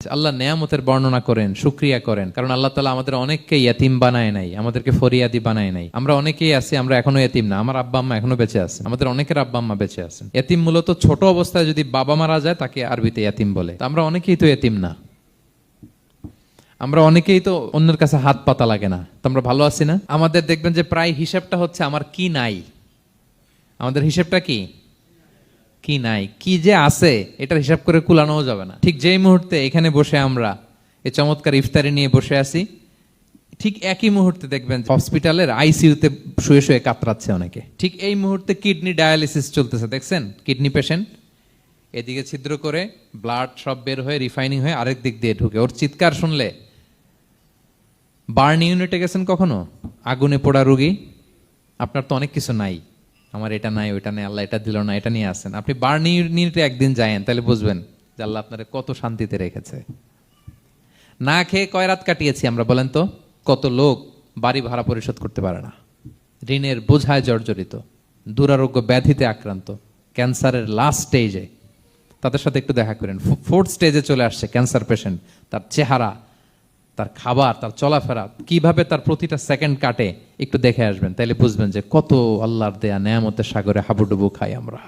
আল্লাহ নেয়ামতের বর্ণনা করেন, শুকরিয়া করেন, কারণ আল্লাহ তাআলা আমাদের অনেককে ইয়াতিম বানায় নাই, আমাদেরকে ফরিয়াদি বানায় নাই। আমরা অনেকেই আছি, আমরা এখনো ইয়াতিম না। আমার আব্বা আম্মা এখনো বেঁচে আছেন, আমাদের অনেকের আব্বা আম্মা বেঁচে আছেন। ইয়াতিম মূলত ছোট অবস্থায় যদি বাবা মারা যায় তাকে আরবিতে ইয়াতিম বলে। তো আমরা অনেকেই তো ইয়াতিম না, আমরা অনেকেই তো অন্যের কাছে হাত পাতা লাগে না। তো আমরা ভালো আছি না? আমাদের দেখবেন যে প্রায় হিসাবটা হচ্ছে আমার কি নাই। আমাদের হিসাবটা কি কি নাই, কি যে আছে এটার হিসাব করে কুলানোও যাবে না। ঠিক যেই মুহূর্তে এখানে বসে আমরা এই চমৎকার ইফতারি নিয়ে বসে আছি, ঠিক একই মুহূর্তে দেখবেন হসপিটালের আইসিইউতে শুয়ে শুয়ে কাতরাচ্ছে অনেকে। ঠিক এই মুহূর্তে কিডনি ডায়ালিসিস চলতেছে, দেখছেন? কিডনি পেশেন্ট এদিকে ছিদ্র করে ব্লাড সব বের হয়ে রিফাইনিং হয়ে আরেক দিক দিয়ে ঢুকে। ওর চিৎকার শুনলে, বার্ন ইউনিটে গেছেন কখনো? আগুনে পোড়া রোগী, আপনার তো অনেক কিছু নাই, আমার এটা নাই ওইটা নেই, আল্লাহ এটা দিল না, এটা নিয়ে আসেন। আপনি বার্ন ইউনিটে একদিন যায়েন, তাহলে বুঝবেন যে আল্লাহ আপনার কত শান্তিতে রেখেছে। না খেয়ে কয় রাত কাটিয়েছি আমরা, বলেন তো? কত লোক বাড়ি ভাড়া পরিশোধ করতে পারে না, ঋণের বোঝায় জর্জরিত, দুরারোগ্য ব্যাধিতে আক্রান্ত, ক্যান্সারের লাস্ট স্টেজে। তাদের সাথে একটু দেখা করেন, ফোর্থ স্টেজে চলে আসছে ক্যান্সার পেশেন্ট। তার চেহারা, তার খাবার, তার চলাফেরা, কিভাবে তার প্রতিটা সেকেন্ড কাটে, একটু দেখে আসবেন, তাইলে বুঝবেন যে কত আল্লাহর দেয়া নেয়ামতের সাগরে হাবুডুবু খাই আমরা।